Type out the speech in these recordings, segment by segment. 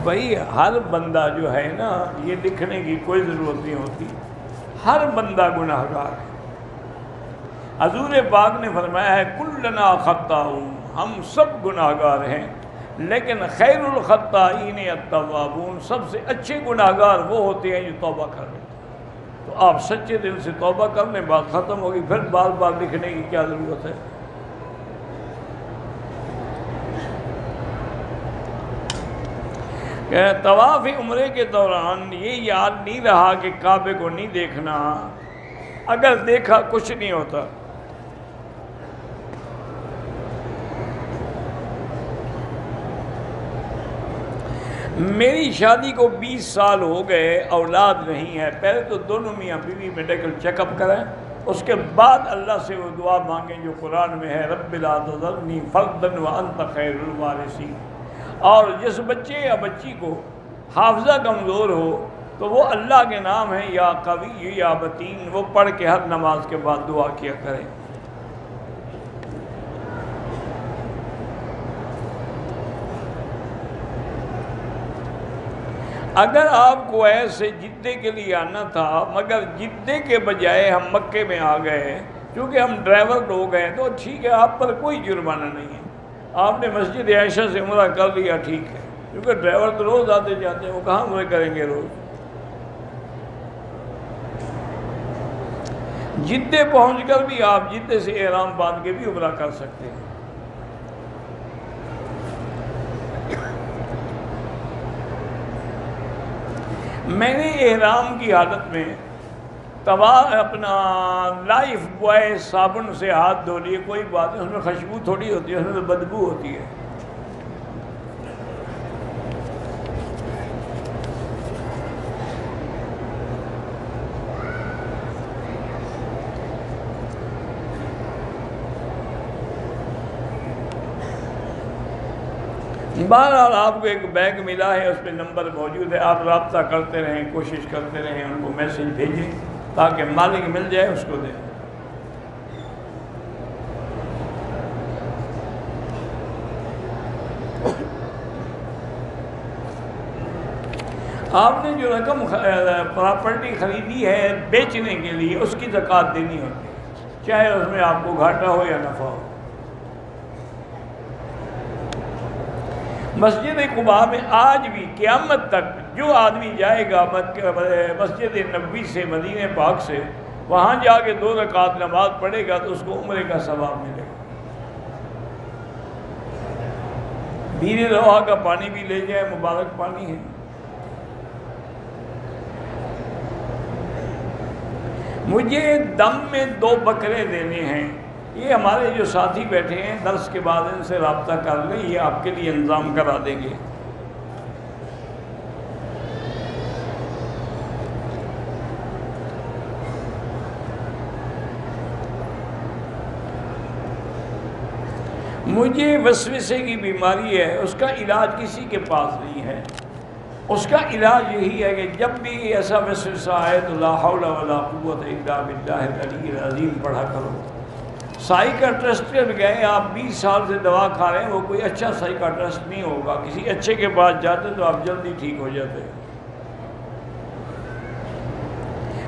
بھائی ہر بندہ جو ہے نا، یہ لکھنے کی کوئی ضرورت نہیں ہوتی، ہر بندہ گناہ گار ہے۔ حضور پاک نے فرمایا ہے کلنا خطاؤن، ہم سب گناہ گار ہیں، لیکن خیر الخطائین التوابون، سب سے اچھے گناہ گار وہ ہوتے ہیں جو توبہ کر لیتے ہیں۔ تو آپ سچے دل سے توبہ کر لیں، بات ختم ہوگی، پھر بار بار لکھنے کی کیا ضرورت ہے؟ کہ طواف عمرے کے دوران یہ یاد نہیں رہا کہ کعبے کو نہیں دیکھنا، اگر دیکھا کچھ نہیں ہوتا۔ میری شادی کو 20 سال ہو گئے، اولاد نہیں ہے، پہلے تو دونوں میاں بیوی میڈیکل چیک اپ کریں، اس کے بعد اللہ سے وہ دعا مانگیں جو قرآن میں ہے، رب لا تذرنی فردا وانت خیر الوارثین۔ اور جس بچے یا بچی کو حافظہ کمزور ہو تو وہ اللہ کے نام ہے یا قوی یا متین، وہ پڑھ کے ہر نماز کے بعد دعا کیا کریں۔ اگر آپ کو ایسے جدے کے لیے آنا تھا، مگر جدے کے بجائے ہم مکے میں آ گئے، کیونکہ ہم ڈرائیور لوگ ہیں، تو ٹھیک ہے، آپ پر کوئی جرمانہ نہیں ہے، آپ نے مسجد عائشہ سے عمرہ کر لیا، ٹھیک ہے، کیونکہ ڈرائیور تو روز آتے جاتے ہیں، وہ کہاں عمرے کریں گے روز۔ جدے پہنچ کر بھی آپ جدے سے احرام باندھ کے بھی عمرہ کر سکتے ہیں۔ میں نے احرام کی حالت میں اپنا لائف بوائے صابن سے ہاتھ دھو لیے، کوئی بات نہیں، اس میں خوشبو تھوڑی ہوتی ہے، اس میں تو بدبو ہوتی ہے۔ بہرحال آپ کو ایک بیگ ملا ہے، اس پہ نمبر موجود ہے، آپ رابطہ کرتے رہیں، کوشش کرتے رہیں، ان کو میسج بھیجیں تاکہ مالک مل جائے، اس کو دیں۔ آپ نے جو رقم پراپرٹی خریدی ہے بیچنے کے لیے، اس کی زکوٰۃ دینی ہوتی ہے، چاہے اس میں آپ کو گھاٹا ہو یا نفع ہو۔ مسجد قباء میں آج بھی قیامت تک جو آدمی جائے گا مسجد نبوی سے، مدینہ پاک سے، وہاں جا کے 2 رکعت نماز پڑھے گا تو اس کو عمرے کا ثواب ملے گا۔ بیر روحہ کا پانی بھی لے جائے، مبارک پانی ہے۔ مجھے دم میں 2 بکرے دینے ہیں، یہ ہمارے جو ساتھی بیٹھے ہیں درس کے بعد ان سے رابطہ کر لیں، یہ آپ کے لیے انتظام کرا دیں گے۔ مجھے وسوسے کی بیماری ہے، اس کا علاج کسی کے پاس نہیں ہے۔ اس کا علاج یہی ہے کہ جب بھی ایسا وسوسہ آئے تو لا حول ولا قوت الا باللہ العلی العظیم پڑھا کرو۔ سائیکاٹرسٹ کے گئے، آپ 20 سال سے دوا کھا رہے ہیں، وہ کوئی اچھا سائیکاٹرسٹ نہیں ہوگا، کسی اچھے کے پاس جاتے تو آپ جلدی ٹھیک ہو جاتے۔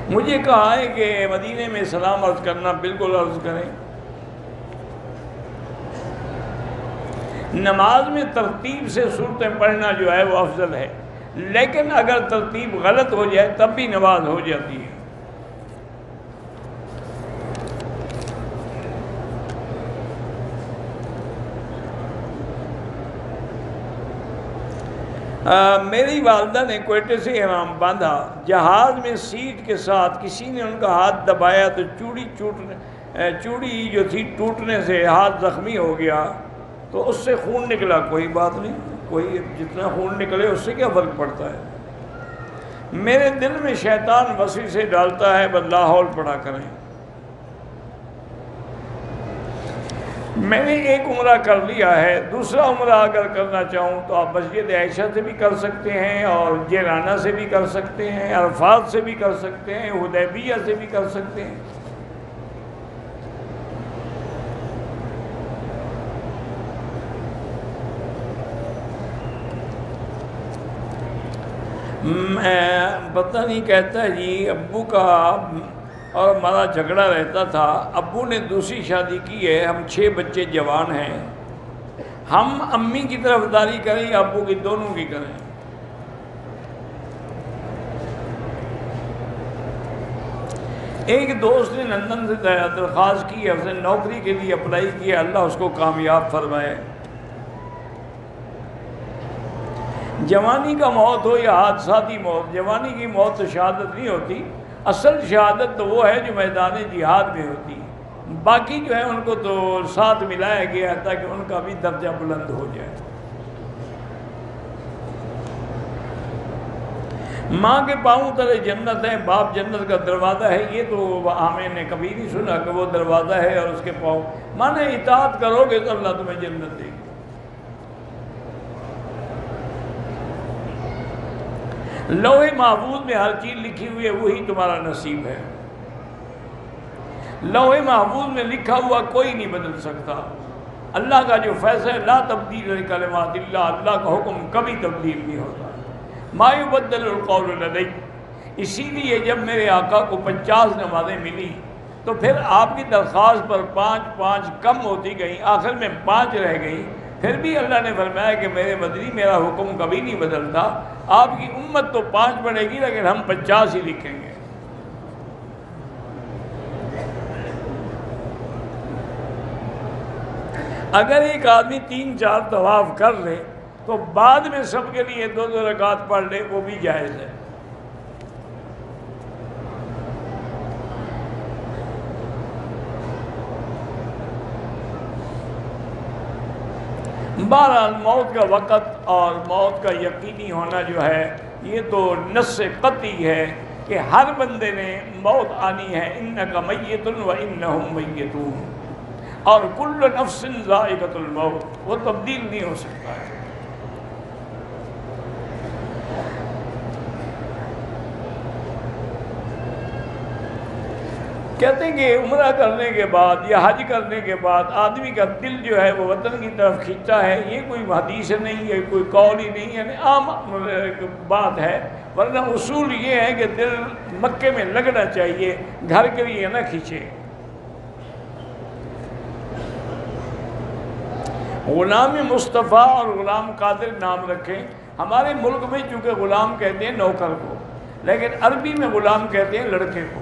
مجھے کہا ہے کہ مدینے میں سلام عرض کرنا، بالکل عرض کریں۔ نماز میں ترتیب سے صورتیں پڑھنا جو ہے وہ افضل ہے، لیکن اگر ترتیب غلط ہو جائے تب بھی نماز ہو جاتی ہے۔ میری والدہ نے کوئٹے سے احرام باندھا، جہاز میں سیٹ کے ساتھ کسی نے ان کا ہاتھ دبایا تو چوڑی جو تھی ٹوٹنے سے ہاتھ زخمی ہو گیا، تو اس سے خون نکلا، کوئی بات نہیں، کوئی جتنا خون نکلے اس سے کیا فرق پڑتا ہے۔ میرے دل میں شیطان وسوسے ڈالتا ہے، بس لا حول پڑھا کریں۔ میں نے ایک عمرہ کر لیا ہے، دوسرا عمرہ اگر کرنا چاہوں تو آپ مسجد عائشہ سے بھی کر سکتے ہیں، اور جیرانہ سے بھی کر سکتے ہیں، عرفات سے بھی کر سکتے ہیں، حدیبیہ سے بھی کر سکتے ہیں۔ میں پتہ نہیں کہتا جی ابو کا اور ہمارا جھگڑا رہتا تھا، ابو نے دوسری شادی کی ہے، ہم 6 بچے جوان ہیں، ہم امی کی طرف داری کریں یا ابو کی، دونوں کی کریں؟ ایک دوست نے لندن سے درخواست کی ہے، اس نے نوکری کے لیے اپلائی کیا، اللہ اس کو کامیاب فرمائے۔ جوانی کا موت ہو یا حادثاتی موت، جوانی کی موت تو شہادت نہیں ہوتی، اصل شہادت تو وہ ہے جو میدان جہاد میں ہوتی، باقی جو ہے ان کو تو ساتھ ملایا گیا تاکہ ان کا بھی درجہ بلند ہو جائے۔ ماں کے پاؤں تلے جنت ہے، باپ جنت کا دروازہ ہے، یہ تو ہمیں نے کبھی نہیں سنا کہ وہ دروازہ ہے اور اس کے پاؤں، مانے اطاعت کرو گے تو اللہ تمہیں جنت دے گی۔ لوح محفوظ میں ہر چیز لکھی ہوئی ہے، وہی تمہارا نصیب ہے۔ لوح محفوظ میں لکھا ہوا کوئی نہیں بدل سکتا، اللہ کا جو فیصلہ ہے، لا تبدیل لکلمات اللہ، اللہ کا حکم کبھی تبدیل نہیں ہوتا۔ ما یبدل القول لدی، اسی لیے جب میرے آقا کو 50 نمازیں ملی تو پھر آپ کی درخواست پر 5 کم ہوتی گئیں، آخر میں 5 رہ گئی، پھر بھی اللہ نے فرمایا کہ میرے مدنی میرا حکم کبھی نہیں بدلتا، آپ کی امت تو 5 بڑھے گی لیکن ہم 50 ہی لکھیں گے۔ اگر ایک آدمی 3-4 طواف کر لے تو بعد میں سب کے لیے 2 رکعت پڑھ لے، وہ بھی جائز ہے۔ بہرحال موت کا وقت اور موت کا یقینی ہونا جو ہے یہ تو نص قطعی ہے کہ ہر بندے نے موت آنی ہے، انک میت و انہم میتون، اور کل نفس ذائقۃ الموت، وہ تبدیل نہیں ہو سکتا ہے۔ کہتے ہیں کہ عمرہ کرنے کے بعد یا حج کرنے کے بعد آدمی کا دل جو ہے وہ وطن کی طرف کھینچتا ہے، یہ کوئی حدیث نہیں ہے، کوئی قول ہی نہیں ہے، عام بات ہے، ورنہ اصول یہ ہے کہ دل مکے میں لگنا چاہیے، گھر کے لیے نہ کھینچے۔ غلام مصطفیٰ اور غلام قادر نام رکھیں، ہمارے ملک میں چونکہ غلام کہتے ہیں نوکر کو، لیکن عربی میں غلام کہتے ہیں لڑکے کو،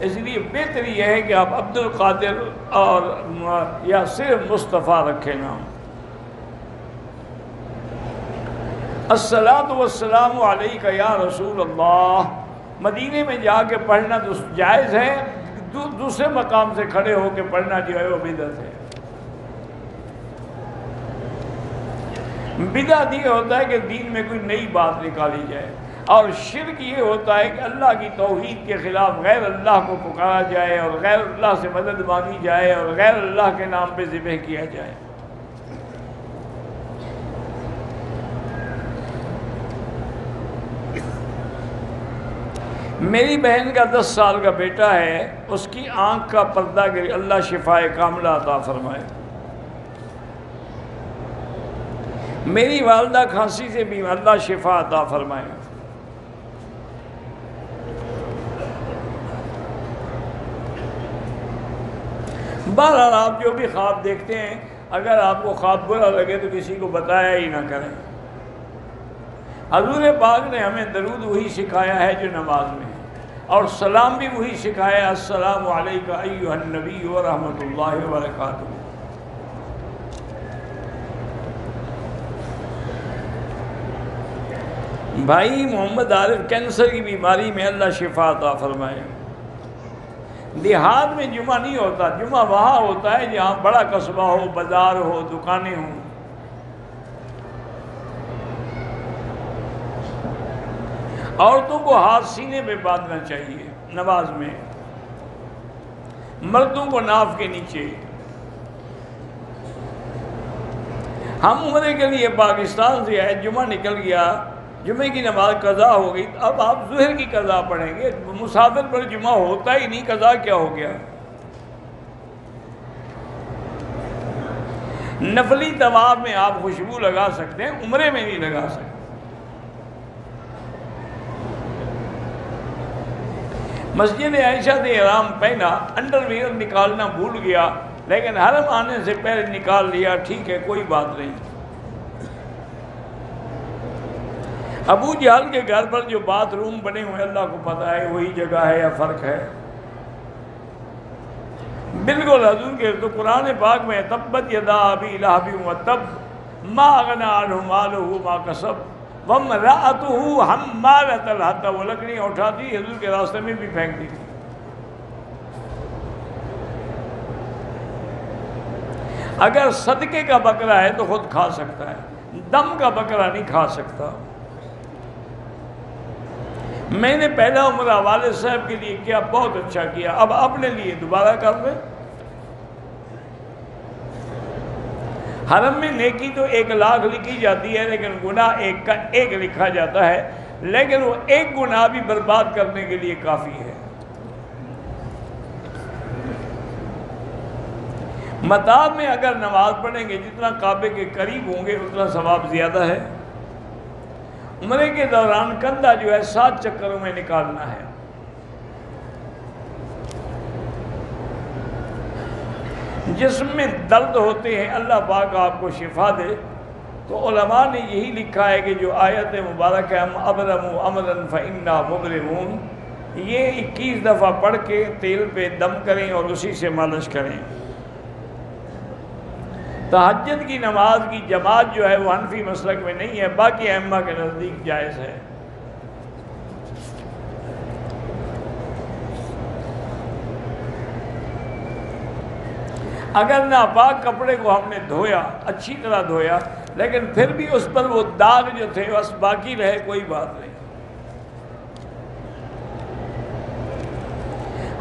اس لیے بہتر یہ ہے کہ آپ عبد القادر اور یا صرف مصطفیٰ رکھیں نام۔ الصلاۃ والسلام علیک یا رسول اللہ، مدینے میں جا کے پڑھنا تو جائز ہے، دوسرے مقام سے کھڑے ہو کے پڑھنا جو ہے وہ بدعت ہے۔ بدعت یہ ہوتا ہے کہ دین میں کوئی نئی بات نکالی جائے، اور شرک یہ ہوتا ہے کہ اللہ کی توحید کے خلاف غیر اللہ کو پکارا جائے اور غیر اللہ سے مدد مانگی جائے اور غیر اللہ کے نام پہ ذبح کیا جائے۔ میری بہن کا 10 سال کا بیٹا ہے، اس کی آنکھ کا پردہ گر، اللہ شفائے کاملہ عطا فرمائے۔ میری والدہ کھانسی سے بھی، اللہ شفا عطا فرمائے۔ بہرحال آپ جو بھی خواب دیکھتے ہیں، اگر آپ کو خواب برا لگے تو کسی کو بتایا ہی نہ کریں۔ حضور پاک نے ہمیں درود وہی سکھایا ہے جو نماز میں ہے، اور سلام بھی وہی سکھایا ہے، السلام علیک ایھا النبی ورحمۃ اللہ وبرکاتہ۔ بھائی محمد عارف کینسر کی بیماری میں اللہ شفا عطا فرمائے۔ دیہات میں جمعہ نہیں ہوتا، جمعہ وہاں ہوتا ہے جہاں بڑا قصبہ ہو، بازار ہو، دکانیں ہوں۔ عورتوں کو ہاتھ سینے پہ باندھنا چاہیے نماز میں، مردوں کو ناف کے نیچے۔ ہم عمرے کے لیے پاکستان سے آئے، جمعہ نکل گیا، جمعے کی نماز قضا ہو گئی، اب آپ ظہر کی قضا پڑھیں گے، مسافر پر جمعہ ہوتا ہی نہیں، قضا کیا ہو گیا؟ نفلی طواف میں آپ خوشبو لگا سکتے ہیں، عمرے میں نہیں لگا سکتے۔ مسجد عائشہ سے احرام پہنا، انڈر ویئر نکالنا بھول گیا، لیکن حرم آنے سے پہلے نکال لیا، ٹھیک ہے، کوئی بات نہیں۔ ابو جہل کے گھر پر جو باتھ روم بنے ہوئے اللہ کو پتہ ہے وہی جگہ ہے یا فرق ہے؟ بالکل حضور کے تو قرآن پاک میں تبت یدا ابی لہب وتب ما اغنی عنہ مالہ ما کسب وامرأتہ حمالۃ الحطب، وہ لکڑیاں اٹھاتی حضور کے راستے میں بھی پھینک دی تھی۔ اگر صدقے کا بکرا ہے تو خود کھا سکتا ہے، دم کا بکرا نہیں کھا سکتا۔ میں نے پہلا عمرہ والد صاحب کے لیے کیا، بہت اچھا کیا، اب اپنے لیے دوبارہ کر لیں۔ حرم میں نیکی تو 1,00,000 لکھی جاتی ہے، لیکن گناہ ایک کا ایک لکھا جاتا ہے، لیکن وہ ایک گناہ بھی برباد کرنے کے لیے کافی ہے۔ مطاف میں اگر نماز پڑھیں گے جتنا کعبے کے قریب ہوں گے اتنا ثواب زیادہ ہے۔ عمرے کے دوران کندھا جو ہے 7 چکروں میں نکالنا ہے۔ جسم میں درد ہوتے ہیں، اللہ پاک آپ کو شفا دے، تو علماء نے یہی لکھا ہے کہ جو آیت مبارک ہے ہم ابرموا امرا فإنا مبرمون، یہ 21 دفعہ پڑھ کے تیل پہ دم کریں اور اسی سے مالش کریں۔ تہجد کی نماز کی جماعت جو ہے وہ حنفی مسلک میں نہیں ہے، باقی ائمہ کے نزدیک جائز ہے۔ اگر ناپاک کپڑے کو ہم نے دھویا، اچھی طرح دھویا، لیکن پھر بھی اس پر وہ داغ جو تھے بس باقی رہے، کوئی بات نہیں۔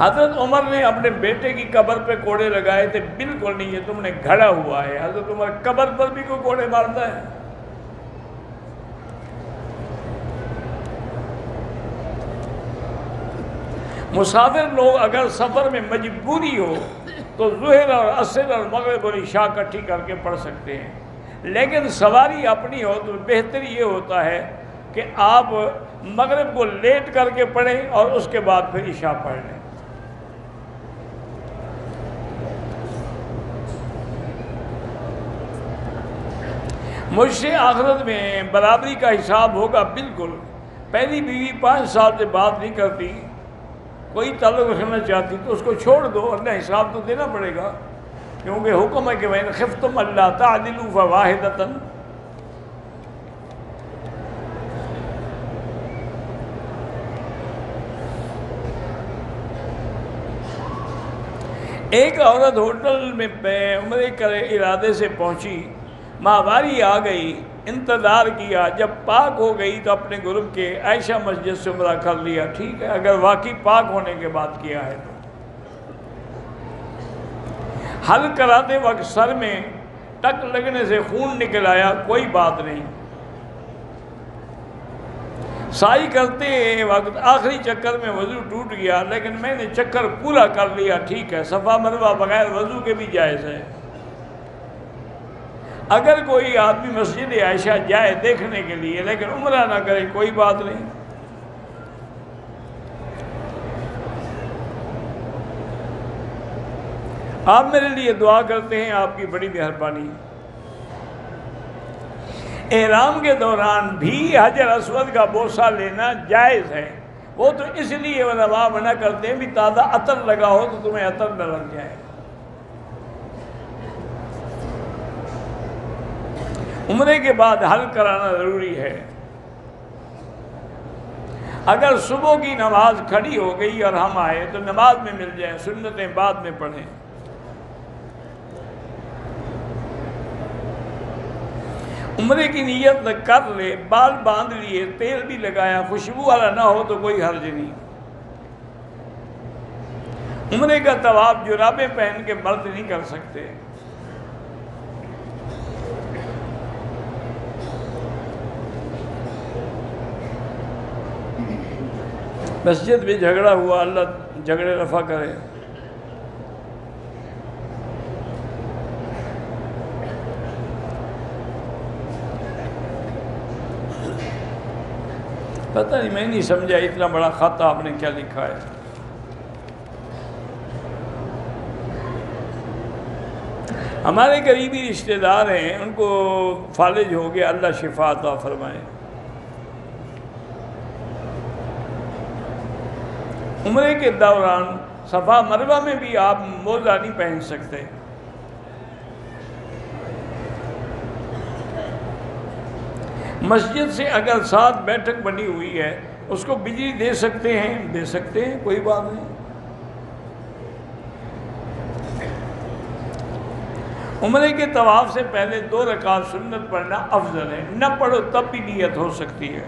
حضرت عمر نے اپنے بیٹے کی قبر پہ کوڑے لگائے تھے، بالکل نہیں، یہ تم نے گھڑا ہوا ہے۔ حضرت عمر قبر پر بھی کوئی کوڑے مارتا ہے؟ مسافر لوگ اگر سفر میں مجبوری ہو تو ظہر اور عصر اور مغرب اور عشاء اکٹھی کر کے پڑھ سکتے ہیں، لیکن سواری اپنی ہو تو بہتر یہ ہوتا ہے کہ آپ مغرب کو لیٹ کر کے پڑھیں اور اس کے بعد پھر عشاء پڑھ لیں۔ مجھ سے آخرت میں برابری کا حساب ہوگا، بالکل۔ پہلی بیوی 5 سال سے بات نہیں کرتی، کوئی تعلق رکھنا چاہتی تو اس کو چھوڑ دو، اللہ حساب تو دینا پڑے گا، کیونکہ حکم ہے کہ وَإِنْ خِفْتُمْ أَلَّا تَعْدِلُوا فَوَاحِدَةً۔ ایک عورت ہوٹل میں عمرے کے ارادے سے پہنچی، ماہواری آ گئی، انتظار کیا، جب پاک ہو گئی تو اپنے گروپ کے عائشہ مسجد سے عمرہ کر لیا، ٹھیک ہے، اگر واقعی پاک ہونے کے بعد کیا ہے تو۔ حل کراتے وقت سر میں ٹک لگنے سے خون نکل آیا، کوئی بات نہیں۔ سائی کرتے وقت آخری چکر میں وضو ٹوٹ گیا، لیکن میں نے چکر پورا کر لیا، ٹھیک ہے، صفا مروہ بغیر وضو کے بھی جائز ہے۔ اگر کوئی آدمی مسجد عائشہ جائے دیکھنے کے لیے لیکن عمرہ نہ کرے، کوئی بات نہیں۔ آپ میرے لیے دعا کرتے ہیں، آپ کی بڑی مہربانی۔ احرام کے دوران بھی حجر اسود کا بوسہ لینا جائز ہے، وہ تو اس لیے علماء منع کرتے ہیں بھی تازہ عطر لگا ہو تو تمہیں عطر نہ لگ جائے۔ عمرے کے بعد حل کرانا ضروری ہے۔ اگر صبح کی نماز کھڑی ہو گئی اور ہم آئے تو نماز میں مل جائیں، سنتیں بعد میں پڑھیں۔ عمرے کی نیت کر لے، بال باندھ لیے، تیل بھی لگایا، خوشبو والا نہ ہو تو کوئی حرج نہیں۔ عمرے کا طواف جرابیں پہن کے مرد نہیں کر سکتے۔ مسجد میں جھگڑا ہوا، اللہ جھگڑے رفع کرے۔ پتہ نہیں، میں نہیں سمجھا اتنا بڑا خط آپ نے کیا لکھا ہے۔ ہمارے قریبی رشتہ دار ہیں، ان کو فالج ہو گیا، اللہ شفا عطا فرمائے۔ عمرے کے دوران صفا مروہ میں بھی آپ موزہ نہیں پہن سکتے۔ مسجد سے اگر ساتھ بیٹھک بنی ہوئی ہے، اس کو بجلی دے سکتے ہیں، کوئی بات نہیں۔ عمرے کے طواف سے پہلے 2 رکعت سنت پڑھنا افضل ہے، نہ پڑھو تب بھی نیت ہو سکتی ہے۔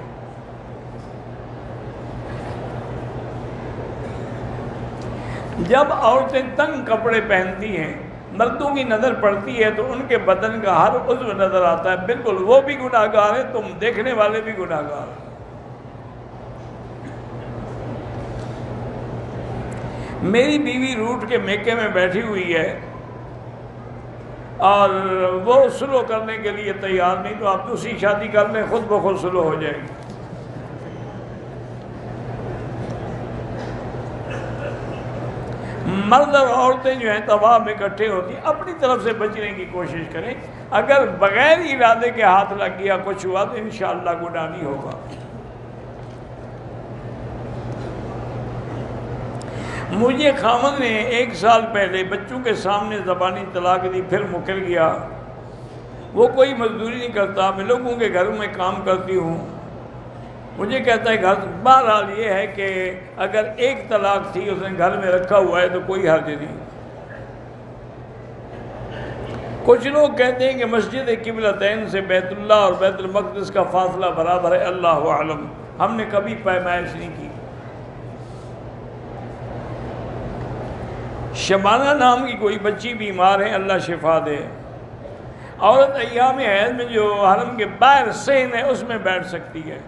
جب عورتیں تنگ کپڑے پہنتی ہیں، مردوں کی نظر پڑتی ہے تو ان کے بدن کا ہر عضو نظر آتا ہے، بالکل وہ بھی گناہ گار ہیں، تم دیکھنے والے بھی گناہ گار ہیں۔ میری بیوی روٹ کے میکے میں بیٹھی ہوئی ہے اور وہ سلو کرنے کے لیے تیار نہیں، تو آپ دوسری شادی کر لیں، خود بخود سلو ہو جائے گی۔ مرد اور عورتیں جو ہیں طواف میں اکٹھے ہوتی ہیں، اپنی طرف سے بچنے کی کوشش کریں، اگر بغیر ارادے کے ہاتھ لگ گیا کچھ ہوا تو انشاءاللہ گناہ نہیں ہوگا۔ مجھے خامد نے 1 سال پہلے بچوں کے سامنے زبانی طلاق دی، پھر مکر گیا۔ وہ کوئی مزدوری نہیں کرتا، میں لوگوں کے گھروں میں کام کرتی ہوں، مجھے کہتا ہے گھر، بہرحال یہ ہے کہ اگر 1 طلاق تھی اس نے گھر میں رکھا ہوا ہے تو کوئی حرج نہیں۔ کچھ لوگ کہتے ہیں کہ مسجد قبلتین سے بیت اللہ اور بیت المقدس کا فاصلہ برابر ہے، اللہ اعلم، ہم نے کبھی پیمائش نہیں کی۔ شبانہ نام کی کوئی بچی بیمار ہے، اللہ شفا دے۔ عورت ایام حیض میں جو حرم کے باہر صحن ہے اس میں بیٹھ سکتی ہے۔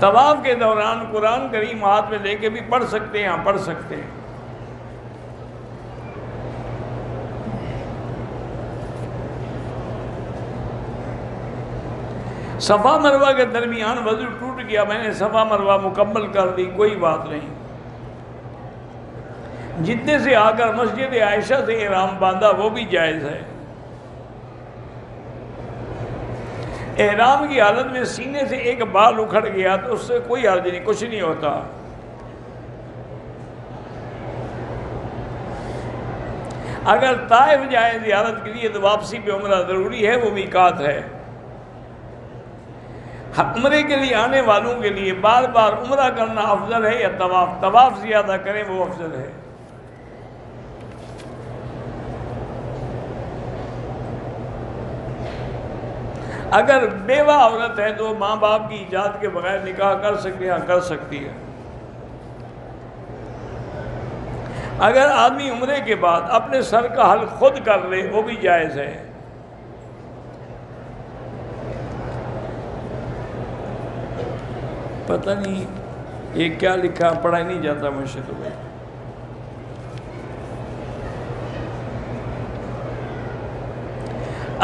طواف کے دوران قرآن کریم ہاتھ میں لے کے بھی پڑھ سکتے ہیں، پڑھ سکتے ہیں۔ صفا مروہ کے درمیان وضو ٹوٹ گیا، میں نے صفا مروہ مکمل کر دی، کوئی بات نہیں۔ جتنے سے آ کر مسجد عائشہ سے احرام باندھا وہ بھی جائز ہے۔ احرام کی حالت میں سینے سے ایک بال اکھڑ گیا تو اس سے کوئی حرج نہیں، کچھ نہیں ہوتا۔ اگر طائف جائے زیارت کے لیے تو واپسی پہ عمرہ ضروری ہے، وہ میقات ہے۔ عمرے کے لیے آنے والوں کے لیے بار بار عمرہ کرنا افضل ہے یا طواف؟ طواف زیادہ کریں وہ افضل ہے۔ اگر بیوہ عورت ہے تو ماں باپ کی اجازت کے بغیر نکاح کر سکتے ہیں، کر سکتی ہے۔ اگر آدمی عمرے کے بعد اپنے سر کا حل خود کر لے وہ بھی جائز ہے۔ پتہ نہیں یہ کیا لکھا، پڑھا نہیں جاتا مجھ سے تو بھائی۔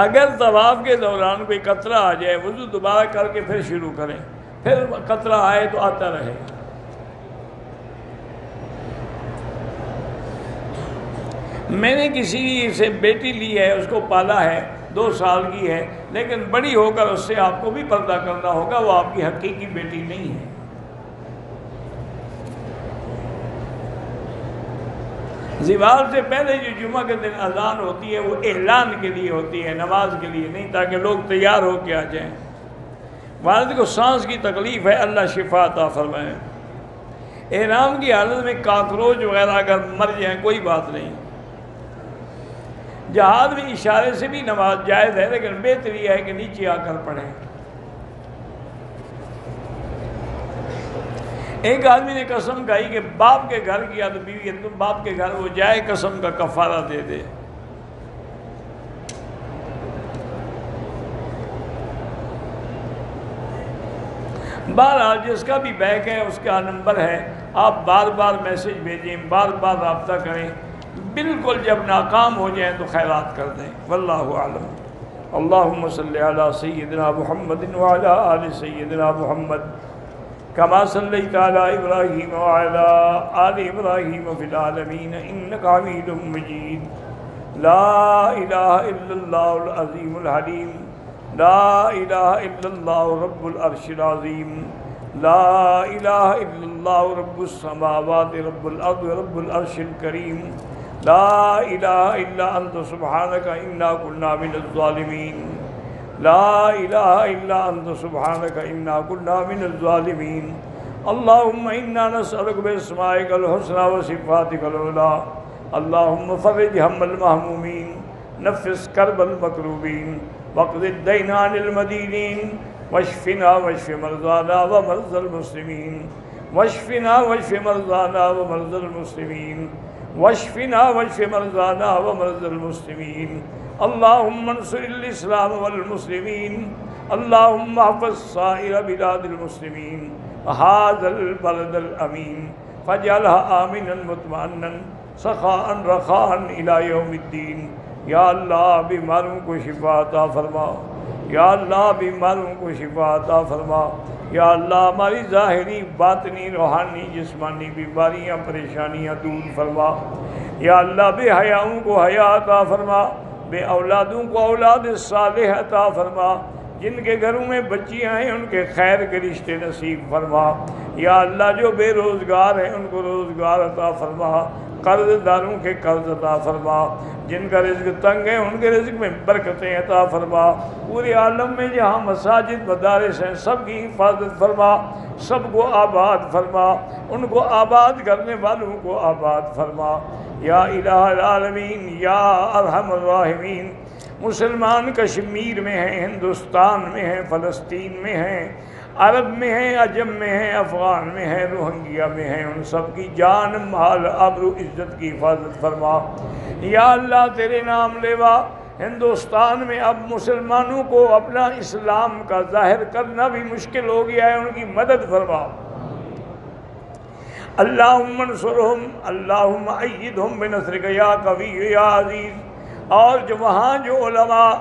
اگر طواف کے دوران کوئی قطرہ آ جائے وضو دوبارہ کر کے پھر شروع کریں، پھر قطرہ آئے تو آتا رہے۔ میں نے کسی سے بیٹی لی ہے، اس کو پالا ہے، 2 سال کی ہے، لیکن بڑی ہو کر اس سے آپ کو بھی پردہ کرنا ہوگا، وہ آپ کی حقیقی بیٹی نہیں ہے۔ زوال سے پہلے جو جمعہ کے دن اذان ہوتی ہے وہ اعلان کے لیے ہوتی ہے، نماز کے لیے نہیں، تاکہ لوگ تیار ہو کے آ جائیں۔ والد کو سانس کی تکلیف ہے، اللہ شفا عطا فرمائے۔ احرام کی حالت میں کاکروچ وغیرہ اگر مر جائیں کوئی بات نہیں۔ جہاد میں اشارے سے بھی نماز جائز ہے، لیکن بہتر یہ ہے کہ نیچے آ کر پڑھیں۔ ایک آدمی نے قسم کھائی کہ باپ کے گھر کیا تو بیوی کہ تم باپ کے گھر وہ جائے قسم کا کفارہ دے دے۔ بہرحال جس کا بھی بیگ ہے اس کا نمبر ہے، آپ بار بار میسج بھیجیں، بار بار رابطہ کریں، بالکل جب ناکام ہو جائیں تو خیرات کر دیں۔ واللہ اعلم۔ اللہم صلی علی سیدنا محمد وعلی آل سیدنا محمد كما صليت على إبراهيم وعلى آل إبراهيم في العالمين إنك حميد مجيد. لا إله إلا الله العظيم الحليم. لا إله إلا الله رب العرش العظيم. لا إله إلا الله رب السماوات رب الأرض رب العرش الكريم. لا إله إلا أنت سبحانك إنا كنا من الظالمين. لا إله إلا أنت سبحانك إنا كنا من الظالمين. اللهم إنا نسألك بأسمائك الحسنى وصفاتك العلى اللهم فرج هم المهمومين، نفس كرب المكروبين، واقض الدين عن المدينين، واشفنا واشف مرضانا ومرضى المسلمين، واشفنا واشف مرضانا ومرضى المسلمين، واشفنا واشف مرضانا ومرضى المسلمين. اللهم انصر الإسلام والمسلمين. اللهم احفظ سائر بلاد المسلمين وهذا البلد الأمين فاجعلها آمنا مطمئنا سخاء رخاء إلى يوم الدين. یا اللہ بیماروں کو شفا عطا فرما. یا اللہ بیماروں کو شفا عطا فرما. یا اللہ ہماری ظاہری باطنی روحانی جسمانی بیماریاں پریشانیاں دور فرما. یا اللہ بے حیاؤں کو حیا عطا فرما. بے اولادوں کو اولاد صالح عطا فرما. جن کے گھروں میں بچیاں ہیں ان کے خیر کے رشتے نصیب فرما. یا اللہ جو بے روزگار ہیں ان کو روزگار عطا فرما. قرض داروں کے قرض عطا فرما. جن کا رزق تنگ ہے ان کے رزق میں برکتیں عطا فرما. پورے عالم میں جہاں مساجد مدارس ہیں سب کی حفاظت فرما. سب کو آباد فرما. ان کو آباد کرنے والوں کو آباد فرما. یا الہ العالمین یا ارحم الراحمین. مسلمان کشمیر میں ہیں، ہندوستان میں ہیں، فلسطین میں ہیں، عرب میں ہیں، عجم میں ہیں، افغان میں ہیں، روہنگیا میں ہیں، ان سب کی جان مال آبرو عزت کی حفاظت فرما. یا اللہ تیرے نام لیوا ہندوستان میں اب مسلمانوں کو اپنا اسلام کا ظاہر کرنا بھی مشکل ہو گیا ہے، ان کی مدد فرما. اللہم انصرہم اللہم ایدہم بنصرک یا قوی یا عزیز. اور جو وہاں جو علماء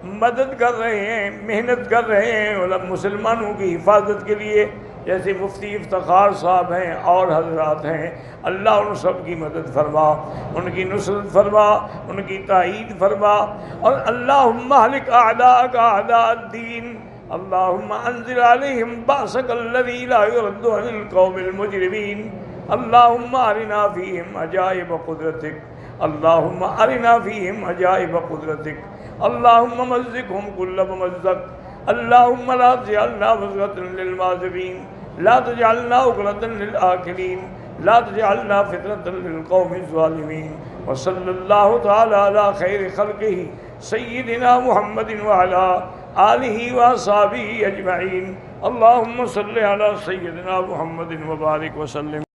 مدد کر رہے ہیں، محنت کر رہے ہیں مسلمانوں کی حفاظت کے لیے، جیسے مفتی افتخار صاحب ہیں اور حضرات ہیں، اللہ ان سب کی مدد فرما، ان کی نصرت فرما، ان کی تائید فرما. اور اللہم اہلک اعداءک اعداء الدین. اللہم انزل علیہم بأسک الذی لا یرد عن القوم المجرمین. اللہم ارنا فیہم عجائب قدرتک. اللہم ارنا فیہم عجائب قدرتک. اللہم مزقہم کل ممزق. اللہم لا تجعلنا مزغة للمعذبین. لا تجعلنا عقلة للآکلین. لا تجعلنا فتنة للقوم الظالمین. وصلی اللہ تعالی علی خیر خلقہ سیدنا محمد وعلی آلہ وصحبہ اجمعین. اللہم صلی علی سیدنا محمد وبارک وسلم.